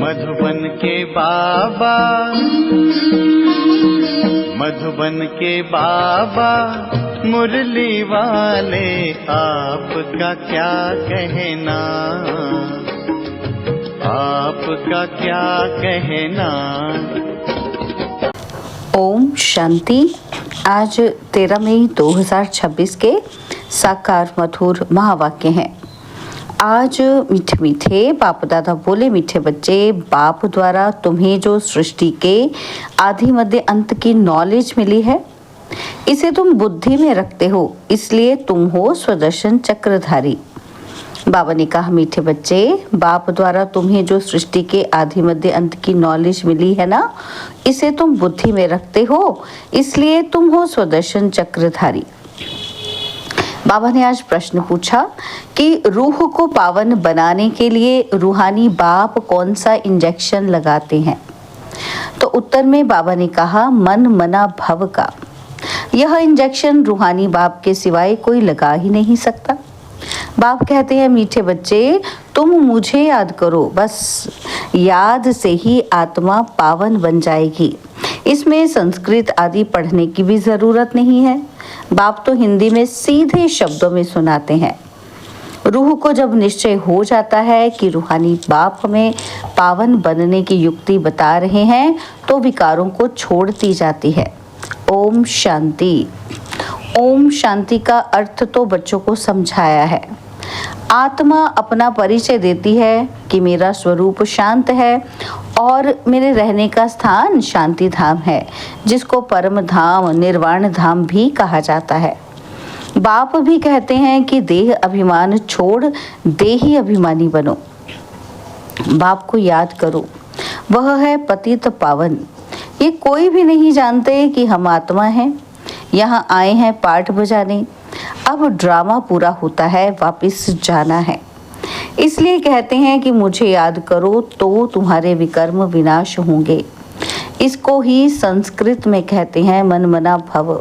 मधुबन के बाबा, मधुबन के बाबा मुरली वाले, आपका क्या कहना, आपका क्या कहना। ओम शांति। आज 13 मई 2026 के साकार मधुर महावाक्य हैं। आज मीठे मीठे बाप दादा बोले, मीठे बच्चे, बाप द्वारा तुम्हें जो सृष्टि के आदि मध्य अंत की नॉलेज मिली है, इसे तुम बुद्धि में रखते हो, इसलिए तुम हो स्वदर्शन चक्रधारी। बाबा ने कहा, मीठे बच्चे, बाप द्वारा तुम्हें जो सृष्टि के आदि मध्य अंत की नॉलेज मिली है ना, इसे तुम बुद्धि में रखते हो, इसलिए तुम हो स्वदर्शन चक्रधारी। बाबा ने आज प्रश्न पूछा कि रूह को पावन बनाने के लिए रूहानी बाप कौन सा इंजेक्शन लगाते हैं। तो उत्तर में बाबा ने कहा, मन मना भव का। यह इंजेक्शन रूहानी बाप के सिवाय कोई लगा ही नहीं सकता। बाप कहते हैं, मीठे बच्चे, तुम मुझे याद करो, बस याद से ही आत्मा पावन बन जाएगी। इसमें संस्कृत आदि पढ़ने की भी जरूरत नहीं है। बाप तो हिंदी में सीधे शब्दों में सुनाते हैं। रूह को जब निश्चय हो जाता है कि रूहानी बाप हमें पावन बनने की युक्ति बता रहे हैं, तो विकारों को छोड़ दी जाती है। ओम शांति। ओम शांति का अर्थ तो बच्चों को समझाया है। आत्मा अपना परिचय देती है कि मेरा स्वरूप शांत है और मेरे रहने का स्थान शांति धाम है, जिसको परम धाम, निर्वाण धाम भी कहा जाता है। बाप भी कहते हैं कि देह अभिमान छोड़ देही अभिमानी बनो। बाप को याद करो, वह है पतित पावन। ये कोई भी नहीं जानते कि हम आत्मा हैं, यहाँ आए हैं पाठ बजाने। अब ड्रामा पूरा होता है, वापस जाना है। इसलिए कहते हैं कि मुझे याद करो तो तुम्हारे विकर्म विनाश होंगे। इसको ही संस्कृत में कहते हैं मन मना भव।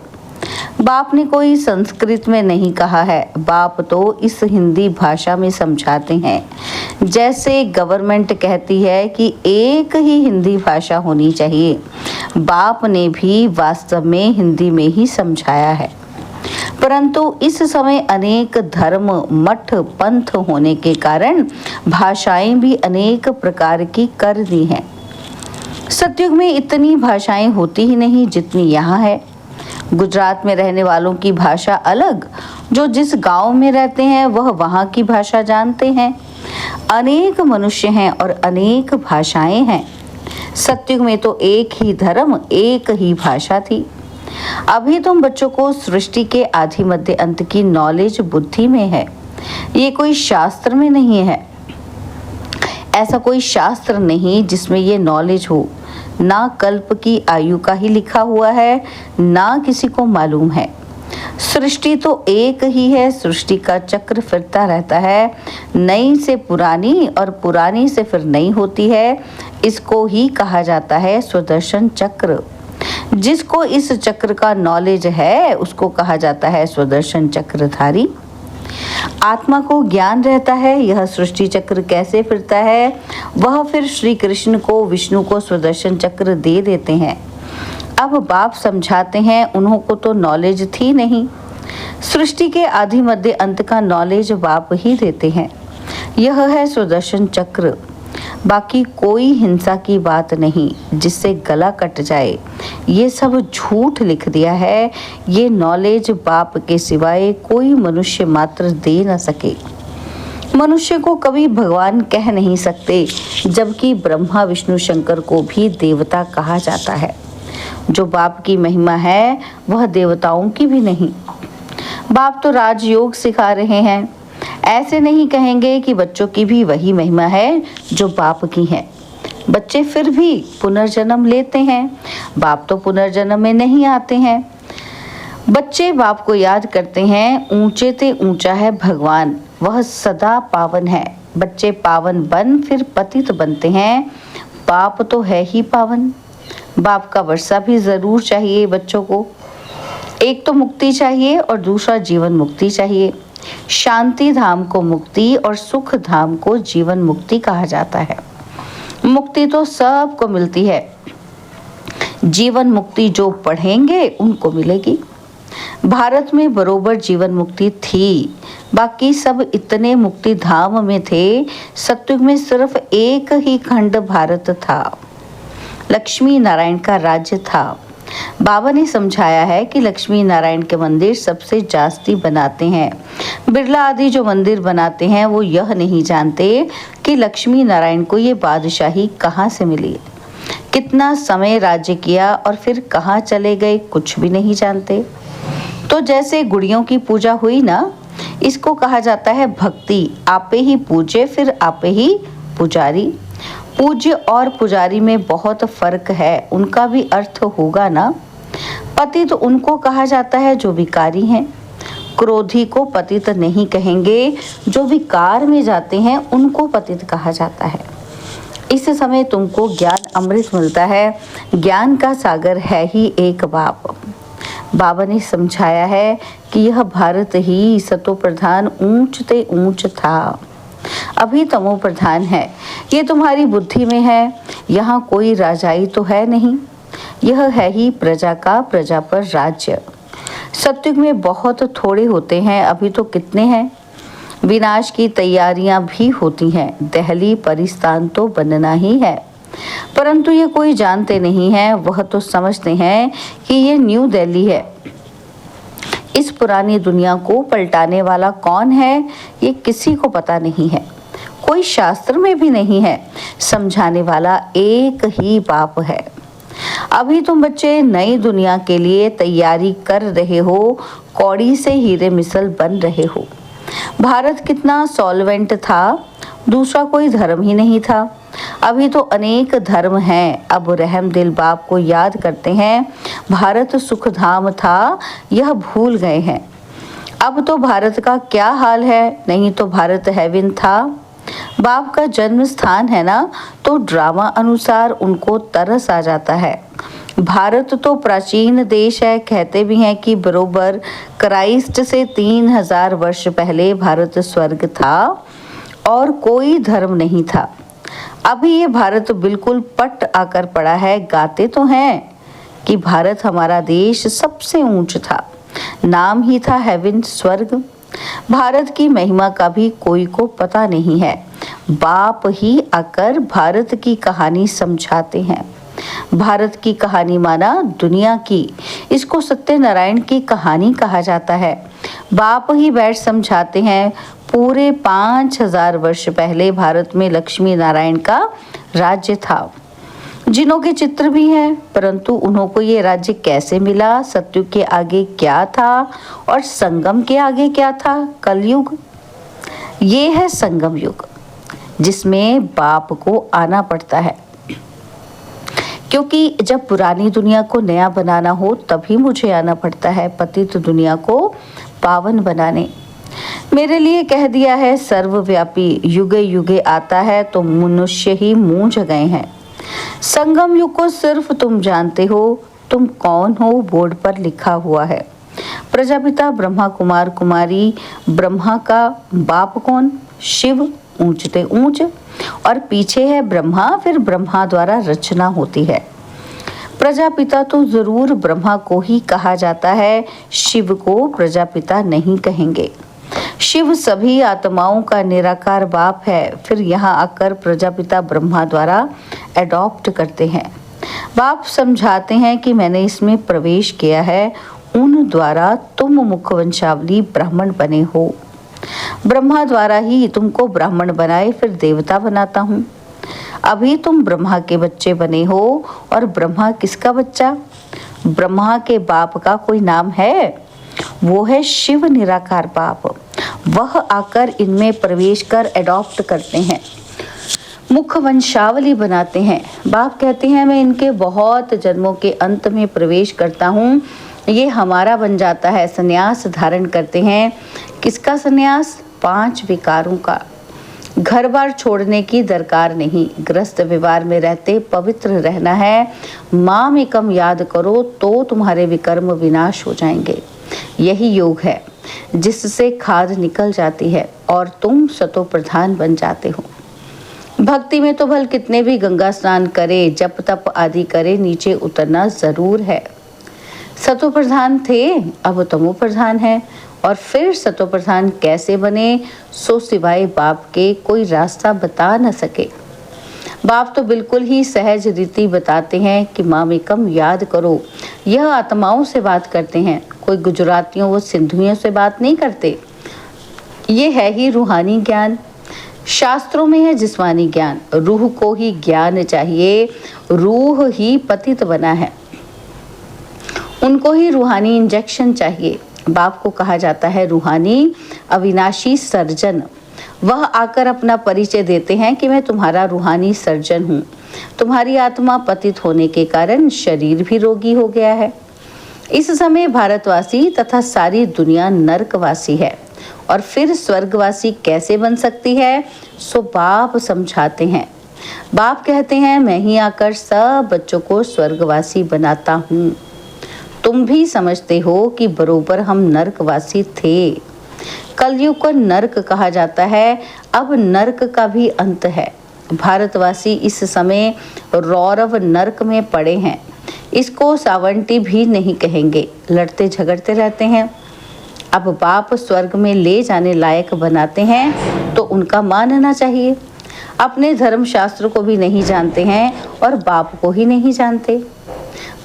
बाप ने कोई संस्कृत में नहीं कहा है, बाप तो इस हिंदी भाषा में समझाते हैं। जैसे गवर्नमेंट कहती है कि एक ही हिंदी भाषा होनी चाहिए, बाप ने भी वास्तव में हिंदी में ही समझाया है। परंतु इस समय अनेक धर्म, मठ, पंथ होने के कारण भाषाएं भी अनेक प्रकार की कर दी हैं। सतयुग में इतनी भाषाएं होती ही नहीं जितनी यहाँ है। गुजरात में रहने वालों की भाषा अलग, जो जिस गांव में रहते हैं वह वहाँ की भाषा जानते हैं। अनेक मनुष्य हैं और अनेक भाषाएं हैं। सतयुग में तो एक ही धर्म, एक ही भाषा थी। अभी तुम बच्चों को सृष्टि के आदि मध्य अंत की नॉलेज बुद्धि में है, ये कोई शास्त्र में नहीं है। ऐसा कोई शास्त्र नहीं जिसमें ये नॉलेज हो। ना कल्प की आयु का ही लिखा हुआ है, ना किसी को मालूम है। सृष्टि तो एक ही है, सृष्टि का चक्र फिरता रहता है। नई से पुरानी और पुरानी से फिर नई होती है। इसको ही कहा जाता है स्वदर्शन चक्र। जिसको इस चक्र का नॉलेज है उसको कहा जाता है स्वदर्शन चक्रधारी। आत्मा को ज्ञान रहता है यह सृष्टि चक्र कैसे फिरता है, वह फिर श्री कृष्ण को, विष्णु को स्वदर्शन चक्र दे देते हैं। अब बाप समझाते हैं, उन्हों को तो नॉलेज थी नहीं। सृष्टि के आदि मध्य अंत का नॉलेज बाप ही देते हैं। यह है स्वदर्शन चक्र। बाकी कोई हिंसा की बात नहीं जिससे गला कट जाए, ये सब झूठ लिख दिया है। ये नॉलेज बाप के सिवाय कोई मनुष्य मात्र दे न सके। मनुष्य को कभी भगवान कह नहीं सकते, जबकि ब्रह्मा, विष्णु, शंकर को भी देवता कहा जाता है। जो बाप की महिमा है वह देवताओं की भी नहीं। बाप तो राजयोग सिखा रहे हैं। ऐसे नहीं कहेंगे कि बच्चों की भी वही महिमा है जो बाप की है। बच्चे फिर भी पुनर्जन्म लेते हैं, बाप तो पुनर्जन्म में नहीं आते हैं। बच्चे बाप को याद करते हैं, ऊंचे ते ऊंचा है भगवान, वह सदा पावन है। बच्चे पावन बन फिर पतित बनते हैं, बाप तो है ही पावन। बाप का वर्षा भी जरूर चाहिए बच्चों को। एक तो मुक्ति चाहिए और दूसरा जीवन मुक्ति चाहिए। शांति धाम को मुक्ति और सुख धाम को जीवन मुक्ति कहा जाता है। मुक्ति तो सबको मिलती है, जीवन मुक्ति जो पढ़ेंगे उनको मिलेगी। भारत में बरोबर जीवन मुक्ति थी, बाकी सब इतने मुक्ति धाम में थे। सतयुग में सिर्फ एक ही खंड भारत था, लक्ष्मी नारायण का राज्य था। बाबा ने समझाया है कि लक्ष्मी नारायण के मंदिर सबसे जास्ती बनाते हैं। बिरला आदि जो मंदिर बनाते हैं वो यह नहीं जानते कि लक्ष्मी नारायण को ये बादशाही कहाँ से मिली, कितना समय राज्य किया और फिर कहाँ चले गए, कुछ भी नहीं जानते। तो जैसे गुड़ियों की पूजा हुई ना, इसको कहा जाता है भक्ति। आपे ही पूजे फिर आपे ही पुजारी। पूज्य और पुजारी में बहुत फर्क है, उनका भी अर्थ होगा ना। पतित तो उनको कहा जाता है जो विकारी हैं। क्रोधी को पतित नहीं कहेंगे, जो विकार में जाते हैं उनको पतित कहा जाता है। इस समय तुमको ज्ञान अमृत मिलता है। ज्ञान का सागर है ही एक बाप। बाबा ने समझाया है कि यह भारत ही सतो प्रधान ऊंच ते ऊंच था, अभी तमो प्रधान है। ये तुम्हारी बुद्धि में है। यहाँ कोई राजाई तो है नहीं, यह है ही प्रजा का प्रजा पर राज्य। सतयुग में बहुत थोड़े होते हैं, अभी तो कितने हैं। विनाश की तैयारियां भी होती हैं, दिल्ली परिस्तान तो बनना ही है, परंतु ये कोई जानते नहीं है। वह तो समझते हैं कि ये न्यू दिल्ली है। इस पुरानी दुनिया को पलटाने वाला कौन है, ये किसी को पता नहीं है, कोई शास्त्र में भी नहीं है। समझाने वाला एक ही बाप है। अभी तुम बच्चे नई दुनिया के लिए तैयारी कर रहे हो, कौड़ी से हीरे मिसल बन रहे हो। भारत कितना सॉल्वेंट था, दूसरा कोई धर्म ही नहीं था। अभी तो अनेक धर्म हैं, अब रहम दिल बाप को याद करते हैं। भारत सुखधाम था, यह भूल गए हैं। अब तो भारत का क्या हाल है, नहीं तो भारत हेवन था। बाप का जन्म स्थान है ना, तो ड्रामा अनुसार उनको तरस आ जाता है। भारत तो प्राचीन देश है, कहते भी हैं कि बरोबर क्राइस्ट से 3000 वर्ष पहले भारत स्वर्ग था और कोई धर्म नहीं था। अभी ये भारत बिल्कुल पट आकर पड़ा है। गाते तो हैं कि भारत हमारा देश सबसे ऊंच था, नाम ही था हेवन स्वर्ग। भारत की महिमा का भी कोई को पता नहीं है। बाप ही आकर भारत की कहानी समझाते हैं। भारत की कहानी माना दुनिया की, इसको सत्यनारायण की कहानी कहा जाता है। बाप ही बैठ समझाते हैं। पूरे 5000 वर्ष पहले भारत में लक्ष्मी नारायण का राज्य था, जिनों के चित्र भी हैं, परंतु उन्हों को ये राज्य कैसे मिला, सतयुग के आगे क्या था और संगम के आगे क्या था, कलयुग। ये है संगम युग, जिसमें बाप को आना पड़ता है, क्योंकि जब पुरानी दुनिया को नया बनाना हो तभी मुझे आना पड़ता है, पतित दुनिया को पावन बनाने। मेरे लिए कह दिया है सर्वव्यापी, युगे युगे आता है तो मनुष्य ही मूंझ गए हैं। संगम युग को सिर्फ तुम जानते हो, तुम कौन हो बोर्ड पर लिखा हुआ है। प्रजापिता ब्रह्मा कुमार कुमारी, ब्रह्मा का बाप कौन, शिव, ऊंचते ऊंच, और पीछे है ब्रह्मा, फिर ब्रह्मा द्वारा रचना होती है। प्रजापिता तो जरूर ब्रह्मा को ही कहा जाता है, शिव को प्रजापिता नहीं कहेंगे। शिव सभी आत्माओं का निराकार बाप है, फिर यहाँ आकर प्रजापिता ब्रह्मा द्वारा एडॉप्ट करते हैं। बाप समझाते हैं कि मैंने इसमें प्रवेश किया है, उन द्वारा तुम मुखवंशावली ब्राह्मण बने हो। ब्रह्मा द्वारा ही तुमको ब्राह्मण बनाए, फिर देवता बनाता हूँ। अभी तुम ब्रह्मा के बच्चे बने हो, और ब्रह्मा किसका बच्चा, ब्रह्मा के बाप का कोई नाम है, वो है शिव निराकार बाप। वह आकर इनमें प्रवेश कर एडॉप्ट करते हैं, मुख वंशावली बनाते हैं। बाप कहते हैं मैं इनके बहुत जन्मों के अंत में प्रवेश करता हूँ, ये हमारा बन जाता है। संन्यास धारण करते हैं। किसका संन्यास, 5 विकारों का। घर बार छोड़ने की दरकार नहीं, गृहस्थ व्यवहार में रहते पवित्र रहना है। माम एकम याद करो तो तुम्हारे विकर्म विनाश हो जाएंगे। यही योग है जिससे खाद निकल जाती है और तुम सतो प्रधान बन जाते हो। भक्ति में तो भल कितने भी गंगा स्नान करे, जप तप आदि करे, नीचे उतरना जरूर है। सतो प्रधान थे, अब तमो प्रधान है, और फिर सतो प्रधान कैसे बने, सो सिवाय बाप के कोई रास्ता बता न सके। बाप तो बिल्कुल ही सहज रीति बताते हैं कि मामेकम याद करो। यह आत्माओं से बात करते हैं, कोई गुजरातियों व सिंधुओं से बात नहीं करते। ये है ही रूहानी ज्ञान। शास्त्रों में है जिस्मानी ज्ञान, रूह को ही ज्ञान चाहिए, रूह ही पतित बना है, उनको ही रूहानी इंजेक्शन चाहिए। बाप को कहा जाता है रूहानी अविनाशी सर्जन। वह आकर अपना परिचय देते हैं कि मैं तुम्हारा रूहानी सर्जन हूँ। तुम्हारी आत्मा पतित होने के कारण शरीर भी रोगी हो गया है। इस समय भारतवासी तथा सारी दुनिया नरकवासी है, और फिर स्वर्गवासी कैसे बन सकती है, सो बाप समझाते हैं। बाप कहते हैं मैं ही आकर सब बच्चों को स्वर्गवासी बनाता हूँ। तुम भी समझते हो कि बरोबर हम नरकवासी थे। कलयुग को नरक कहा जाता है, अब नरक का भी अंत है। भारतवासी इस समय रौरव नरक में पड़े हैं। इसको सावंटी भी नहीं कहेंगे, लड़ते झगड़ते रहते हैं। अब बाप स्वर्ग में ले जाने लायक बनाते हैं तो उनका मानना चाहिए। अपने धर्म शास्त्र को भी नहीं जानते हैं और बाप को ही नहीं जानते।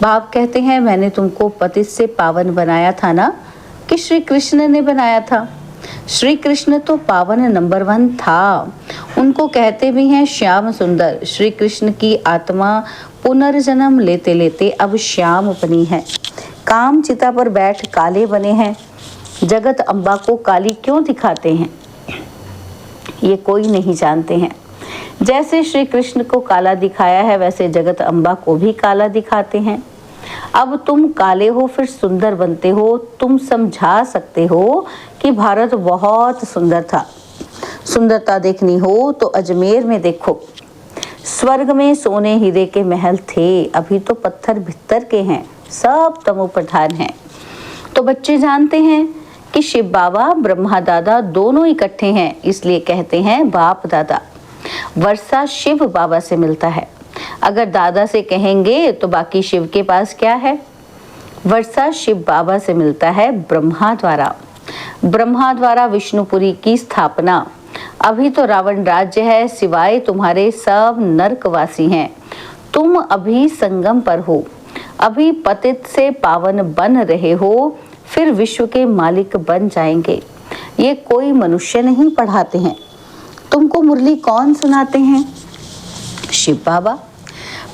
बाप कहते हैं मैंने तुमको पतित से पावन बनाया था ना, कि श्री कृष्ण ने बनाया था। श्री कृष्ण तो पावन नंबर 1 था। उनको कहते भी हैं श्याम सुंदर। श्री कृष्ण की आत्मा पुनर्जन्म लेते लेते अब श्याम बनी है। काम चिता पर बैठ काले बने हैं। जगत अम्बा को काली क्यों दिखाते हैं, ये कोई नहीं जानते हैं। जैसे श्री कृष्ण को काला दिखाया है, वैसे जगत अम्बा को भी काला दिखाते हैं। अब तुम काले हो फिर सुंदर बनते हो। तुम समझा सकते हो कि भारत बहुत सुंदर था। सुंदरता देखनी हो तो अजमेर में देखो। स्वर्ग में सोने हीरे के महल थे, अभी तो पत्थर भित्तर के हैं, सब तमो प्रधान हैं। तो बच्चे जानते हैं कि शिव बाबा ब्रह्मा दादा दोनों इकट्ठे हैं, इसलिए कहते हैं बाप दादा। वर्षा शिव बाबा से मिलता है। अगर दादा से कहेंगे तो बाकी शिव के पास क्या है। वर्षा शिव बाबा से मिलता है ब्रह्मा द्वारा। ब्रह्मा द्वारा विष्णुपुरी की स्थापना। अभी तो रावण राज्य है, सिवाय तुम्हारे सब नरकवासी हैं। तुम अभी संगम पर हो, अभी पतित से पावन बन रहे हो, फिर विश्व के मालिक बन जाएंगे। ये कोई मनुष्य नहीं पढ़ाते हैं। तुमको मुरली कौन सुनाते हैं? शिव बाबा।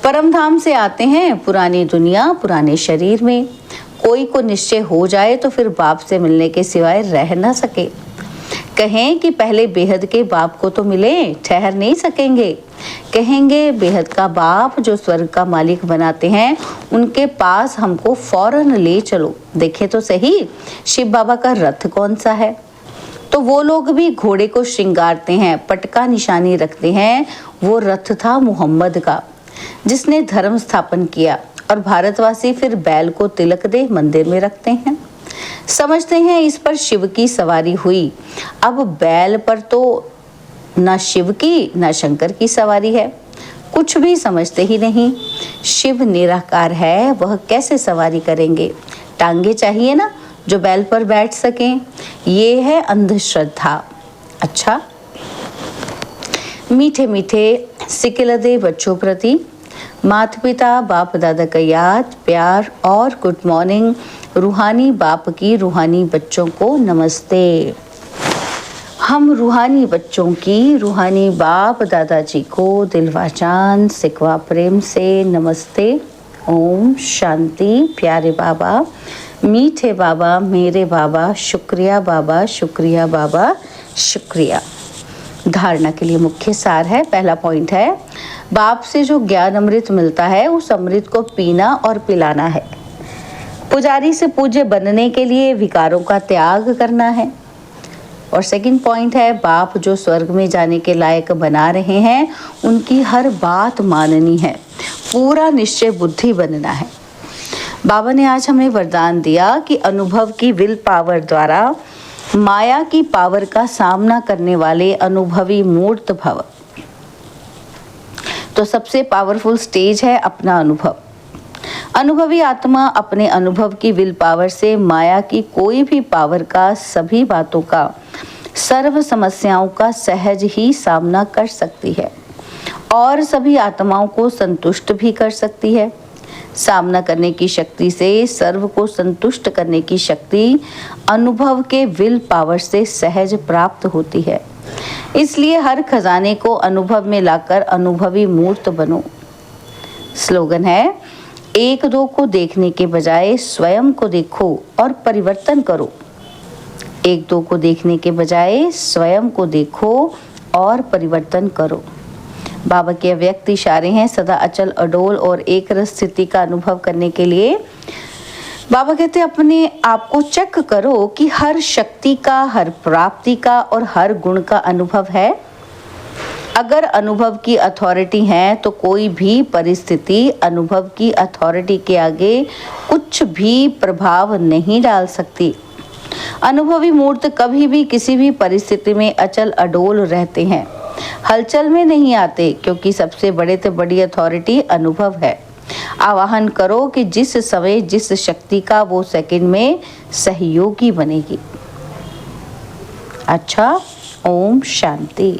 परम धाम से आते हैं, पुरानी दुनिया पुराने शरीर में। कोई को निश्चय हो जाए तो फिर बाप से मिलने के सिवाय रह ना सके। कहें कि पहले बेहद के बाप को तो मिले, ठहर नहीं सकेंगे। कहेंगे बेहद का बाप जो स्वर्ग का मालिक बनाते हैं, उनके पास हमको फौरन ले चलो। देखे तो सही शिव बाबा का रथ कौन सा है। तो वो लोग भी घोड़े को श्रृंगारते हैं, पटका निशानी रखते हैं। वो रथ था मोहम्मद का, जिसने धर्म स्थापन किया। और भारतवासी फिर बैल को तिलक दे मंदिर में रखते हैं। समझते हैं इस पर शिव की सवारी हुई। अब बैल पर तो ना शिव की ना शंकर की सवारी है। कुछ भी समझते ही नहीं। शिव निराकार है, वह कैसे सवारी करेंगे। टांगे चाहिए ना जो बैल पर बैठ सकें। ये है अंधश्रद्धा। अच्छा, मीठे मीठे सिकिलदे बच्चों प्रति माता पिता बाप दादा का याद प्यार और गुड मॉर्निंग। रूहानी बाप की रूहानी बच्चों को नमस्ते। हम रूहानी बच्चों की रूहानी बाप दादाजी को दिलवाजान सिकवा प्रेम से नमस्ते। ओम शांति। प्यारे बाबा, मीठे बाबा, मेरे बाबा, शुक्रिया बाबा, शुक्रिया बाबा, शुक्रिया। धारणा के लिए मुख्य सार है। पहला पॉइंट है, बाप से जो ज्ञान अमृत मिलता है उस अमृत को पीना और पिलाना है। पुजारी से पूज्य बनने के लिए विकारों का त्याग करना है। और सेकंड पॉइंट है, बाप जो स्वर्ग में जाने के लायक बना रहे हैं, उनकी हर बात माननी है, पूरा निश्चय बुद्धि बनना है। बाबा ने आज हमें वरदान दिया कि अनुभव की विल पावर द्वारा माया की पावर का सामना करने वाले अनुभवी मूर्त भव। तो सबसे पावरफुल स्टेज है अपना अनुभव। अनुभवी आत्मा अपने अनुभव की विल पावर से माया की कोई भी पावर का, सभी बातों का, सर्व समस्याओं का सहज ही सामना कर सकती है और सभी आत्माओं को संतुष्ट भी कर सकती है। सामना करने की शक्ति से सर्व को संतुष्ट करने की शक्ति अनुभव के विल पावर से सहज प्राप्त होती है। इसलिए हर खजाने को अनुभव में लाकर अनुभवी मूर्त बनो। स्लोगन है, एक दो को देखने के बजाय स्वयं को देखो और परिवर्तन करो। एक दो को देखने के बजाय स्वयं को देखो और परिवर्तन करो। बाबा के अव्यक्त इशारे हैं सदा अचल, अडोल और एक रस स्थिति का अनुभव करने के लिए। बाबा कहते हैं अपने आप को चेक करो कि हर शक्ति का, हर प्राप्ति का और हर गुण का अनुभव है। अगर अनुभव की अथॉरिटी है तो कोई भी परिस्थिति अनुभव की अथॉरिटी के आगे कुछ भी प्रभाव नहीं डाल सकती। अनुभवी मूर्त कभी भी किसी भी परिस्थिति में अचल अडोल रहते हैं, हलचल में नहीं आते, क्योंकि सबसे बड़े से बड़ी अथॉरिटी अनुभव है। आवाहन करो कि जिस समय जिस शक्ति का वो सेकंड में सहयोगी बनेगी। अच्छा, ओम शांति।